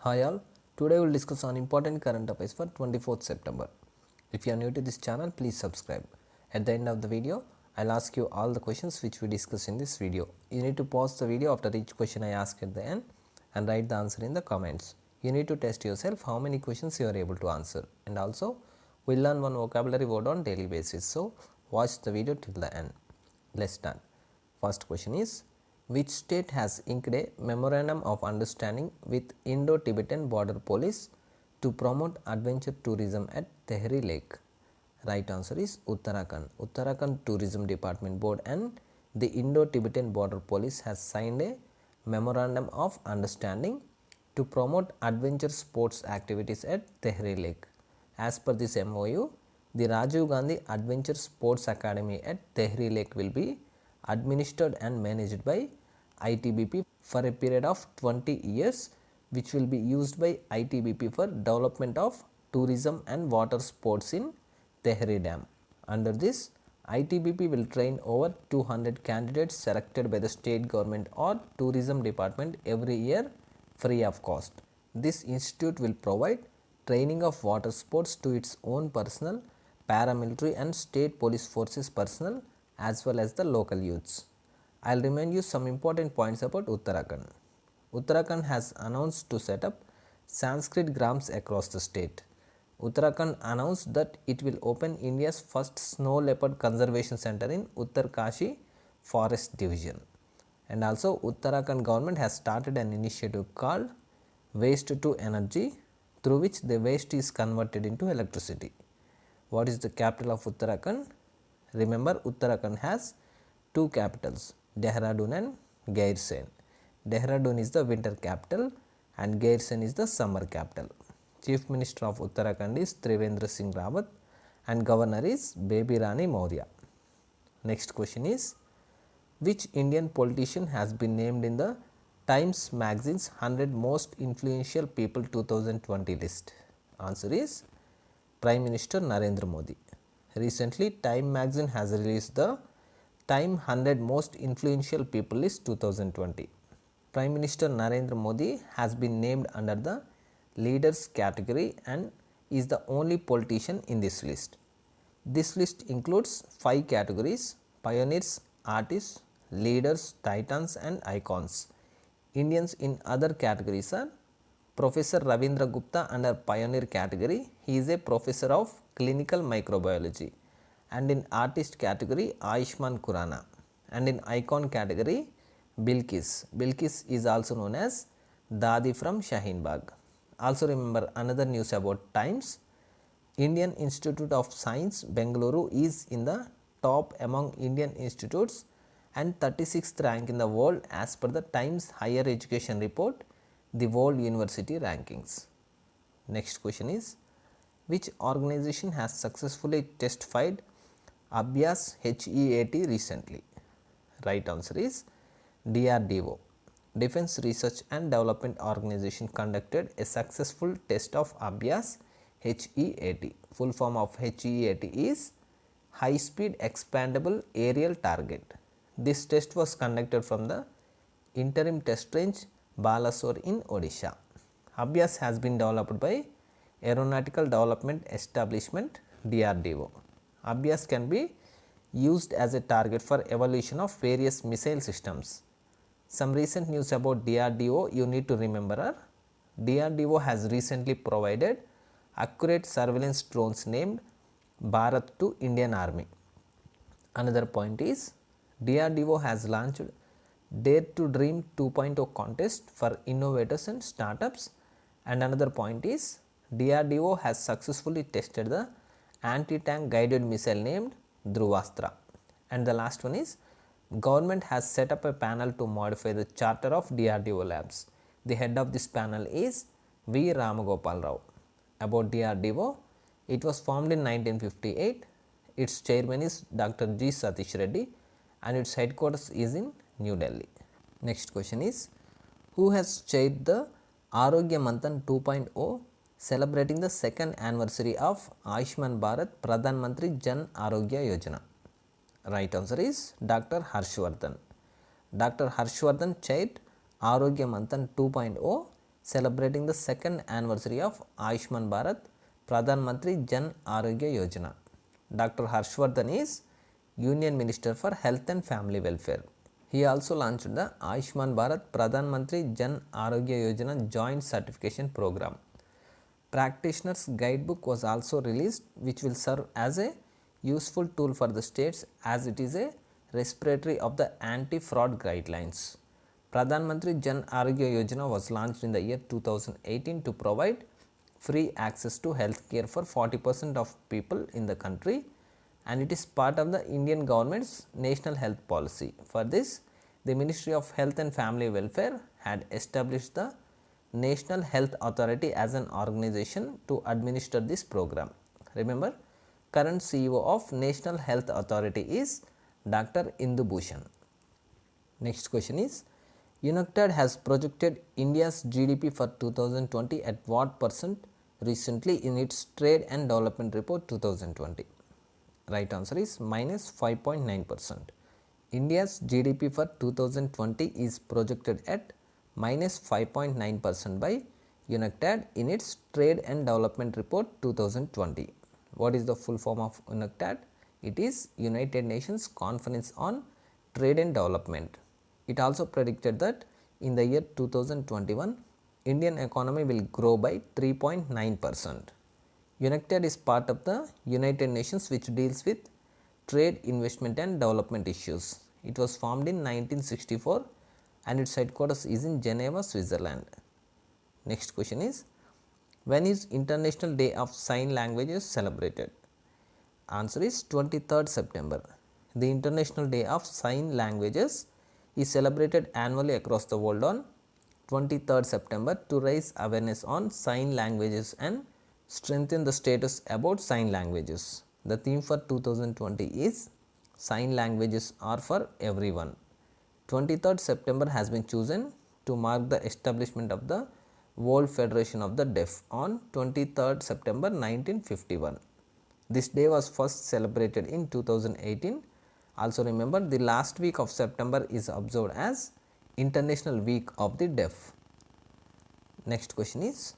Hi all, today we will discuss on important current affairs for 24th September. If you are new to this channel, please subscribe. At the end of the video, I will ask you all the questions which we discuss in this video. You need to pause the video after each question I ask at the end and write the answer in the comments. You need to test yourself how many questions you are able to answer, and also we will learn one vocabulary word on daily basis. So, watch the video till the end. Let's start. First question is, which state has inked a memorandum of understanding with Indo-Tibetan Border Police to promote adventure tourism at Tehri Lake? Right answer is Uttarakhand. Uttarakhand Tourism Department Board and the Indo-Tibetan Border Police has signed a memorandum of understanding to promote adventure sports activities at Tehri Lake. As per this MOU, the Rajiv Gandhi Adventure Sports Academy at Tehri Lake will be administered and managed by ITBP for a period of 20 years, which will be used by ITBP for development of tourism and water sports in Tehri Dam. Under this, ITBP will train over 200 candidates selected by the state government or tourism department every year free of cost. This institute will provide training of water sports to its own personnel, paramilitary and state police forces personnel as well as the local youths. I will remind you some important points about Uttarakhand. Uttarakhand has announced to set up Sanskrit Grams across the state. Uttarakhand announced that it will open India's first snow leopard conservation center in Uttarkashi Forest Division. And also Uttarakhand government has started an initiative called Waste to Energy, through which the waste is converted into electricity. What is the capital of Uttarakhand? Remember, Uttarakhand has two capitals, Dehradun and Gairsen. Dehradun is the winter capital and Gairsen is the summer capital. Chief Minister of Uttarakhand is Trivendra Singh Rawat and Governor is Baby Rani Maurya. Next question is, which Indian politician has been named in the Times magazine's 100 most influential people 2020 list? Answer is Prime Minister Narendra Modi. Recently, Time magazine has released the Time 100 most influential people list 2020. Prime Minister Narendra Modi has been named under the leaders category and is the only politician in this list. This list includes 5 categories: pioneers, artists, leaders, titans and icons. Indians in other categories are Professor Ravindra Gupta under pioneer category. He is a professor of clinical microbiology. And in artist category, Ayushman Khurrana. And in icon category, Bilkis. Bilkis is also known as Dadi from Shaheen Bagh. Also remember another news about Times. Indian Institute of Science, Bengaluru is in the top among Indian institutes and 36th rank in the world as per the Times Higher Education Report, the World University Rankings. Next question is, which organization has successfully testified Abhyas HEAT recently? Right answer is DRDO. Defense Research and Development Organization conducted a successful test of Abhyas HEAT. Full form of HEAT is High Speed Expandable Aerial Target. This test was conducted from the interim test range Balasore in Odisha. Abhyas has been developed by Aeronautical Development Establishment DRDO. Abhyas can be used as a target for evaluation of various missile systems. Some recent news about DRDO you need to remember are, DRDO has recently provided accurate surveillance drones named Bharat to Indian Army. Another point is, DRDO has launched Dare to Dream 2.0 contest for innovators and startups. And another point is, DRDO has successfully tested the anti-tank guided missile named Dhruvastra. And the last one is, government has set up a panel to modify the charter of DRDO labs. The head of this panel is V. Ramagopal Rao. About DRDO, it was formed in 1958. Its chairman is Dr. G. Satish Reddy and its headquarters is in New Delhi. Next question is, who has chaired the Arogya Manthan 2.0 celebrating the second anniversary of Ayushman Bharat Pradhan Mantri Jan Arogya Yojana? Right answer is Dr. Harshvardhan. Dr. Harshvardhan chaired Arogya Manthan 2.0 celebrating the second anniversary of Ayushman Bharat Pradhan Mantri Jan Arogya Yojana. Dr. Harshvardhan is Union Minister for Health and Family Welfare. He also launched the Ayushman Bharat Pradhan Mantri Jan Arogya Yojana Joint Certification Program. Practitioner's Guidebook was also released, which will serve as a useful tool for the states as it is a respiratory of the anti-fraud guidelines. Pradhan Mantri Jan Arogya Yojana was launched in the year 2018 to provide free access to health care for 40% of people in the country, and it is part of the Indian government's national health policy. For this, the Ministry of Health and Family Welfare had established the National Health Authority as an organization to administer this program. Remember, current CEO of National Health Authority is Dr. Indu Bhushan. Next question is, UNCTAD has projected India's GDP for 2020 at what percent recently in its Trade and Development Report 2020? Right answer is minus 5.9%. India's GDP for 2020 is projected at minus 5.9% by UNCTAD in its Trade and Development Report 2020. What is the full form of UNCTAD? It is United Nations Conference on Trade and Development. It also predicted that in the year 2021, Indian economy will grow by 3.9%. UNCTAD is part of the United Nations which deals with trade, investment and development issues. It was formed in 1964 and its headquarters is in Geneva, Switzerland. Next question is, when is International Day of Sign Languages celebrated? Answer is 23rd September. The International Day of Sign Languages is celebrated annually across the world on 23rd September to raise awareness on sign languages and strengthen the status about sign languages. The theme for 2020 is Sign Languages are for everyone. 23rd September has been chosen to mark the establishment of the World Federation of the Deaf on 23rd September 1951. This day was first celebrated in 2018. Also remember, the last week of September is observed as International Week of the Deaf. Next question is,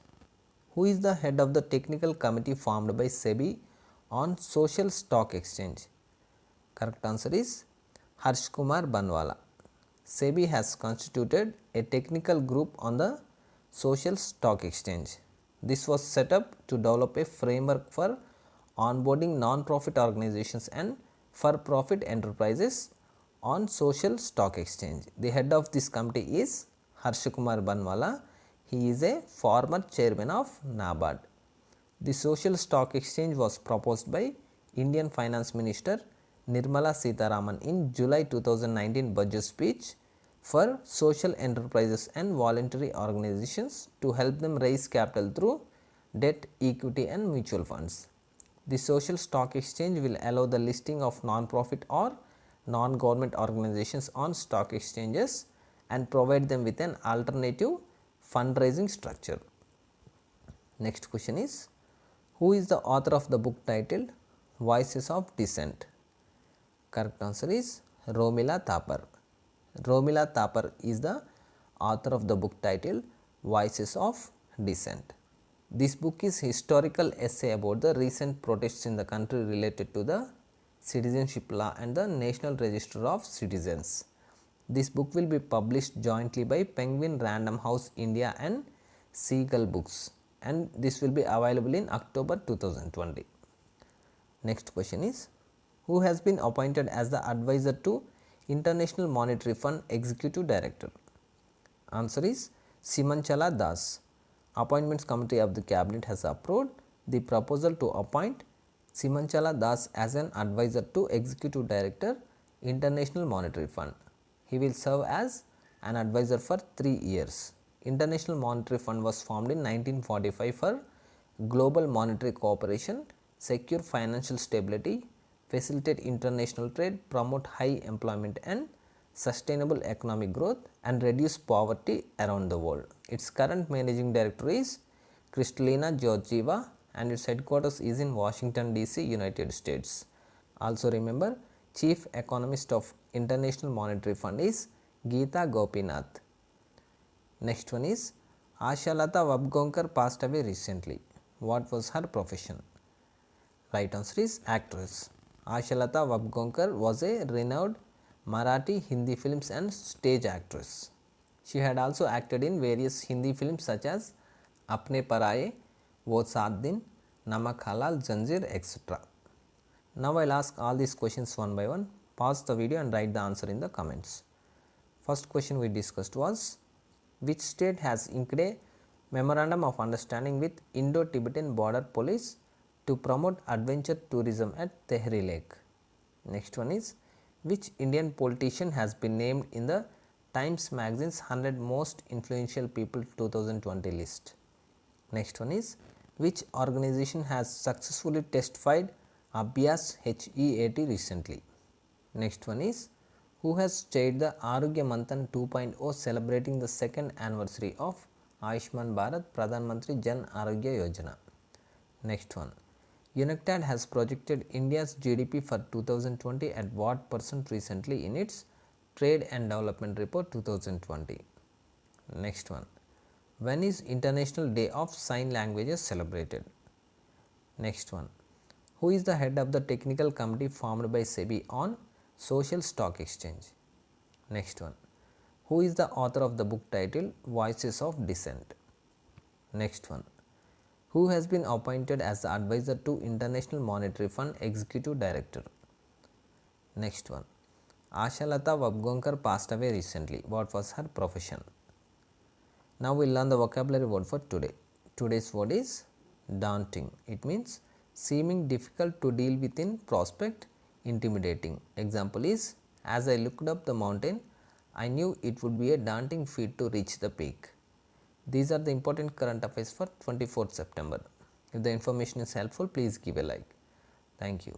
who is the head of the technical committee formed by Sebi on Social Stock Exchange? Correct answer is Harsh Kumar Banwala. Sebi has constituted a technical group on the Social Stock Exchange. This was set up to develop a framework for onboarding non-profit organizations and for-profit enterprises on Social Stock Exchange. The head of this committee is Harsh Kumar Banwala. He is a former chairman of NABARD. The Social Stock Exchange was proposed by Indian Finance Minister Nirmala Sitharaman in July 2019 budget speech for social enterprises and voluntary organizations to help them raise capital through debt, equity and mutual funds. The Social Stock Exchange will allow the listing of non-profit or non-government organizations on stock exchanges and provide them with an alternative fundraising structure. Next question is, who is the author of the book titled Voices of Dissent? Correct answer is Romila Thapar. Romila Thapar is the author of the book titled Voices of Dissent. This book is historical essay about the recent protests in the country related to the citizenship law and the National Register of Citizens. This book will be published jointly by Penguin Random House India and Seagull Books, and this will be available in October 2020. Next question is, who has been appointed as the advisor to International Monetary Fund Executive Director? Answer is Simanchala Das. Appointments Committee of the Cabinet has approved the proposal to appoint Simanchala Das as an advisor to Executive Director, International Monetary Fund. He will serve as an advisor for 3 years. International Monetary Fund was formed in 1945 for global monetary cooperation, secure financial stability, facilitate international trade, promote high employment and sustainable economic growth, and reduce poverty around the world. Its current managing director is Kristalina Georgieva and its headquarters is in Washington DC, United States. Also remember, Chief Economist of International Monetary Fund is Geeta Gopinath. Next one is, Ashalata Vabgonkar passed away recently. What was her profession? Right answer is actress. Ashalata Vabgonkar was a renowned Marathi, Hindi films and stage actress. She had also acted in various Hindi films such as Apne Paraye, Wo Saat Din, Namak Halal, Zanjeer, etc. Now I'll ask all these questions one by one. Pause the video and write the answer in the comments. First question we discussed was, which state has inked a memorandum of understanding with Indo-Tibetan Border Police to promote adventure tourism at Tehri Lake? Next one is, which Indian politician has been named in the Times Magazine's 100 Most Influential People 2020 list? Next one is, which organization has successfully testified Abhyas HEAT recently? Next one is, who has chaired the Arogya Manthan 2.0 celebrating the second anniversary of Ayushman Bharat Pradhan Mantri Jan Arogya Yojana? Next one, UNCTAD has projected India's GDP for 2020 at what percent recently in its Trade and Development Report 2020? Next one, when is International Day of Sign Languages celebrated? Next one, who is the head of the technical committee formed by Sebi on Social Stock Exchange? Next one, who is the author of the book titled Voices of Dissent? Next one, who has been appointed as the advisor to International Monetary Fund Executive Director? Next one, Ashalata Vabgonkar passed away recently. What was her profession? Now we will learn the vocabulary word for today. Today's word is daunting. It means seeming difficult to deal with in prospect, intimidating. Example is, as I looked up the mountain, I knew it would be a daunting feat to reach the peak. These are the important current affairs for 24th September. If the information is helpful, please give a like. Thank you.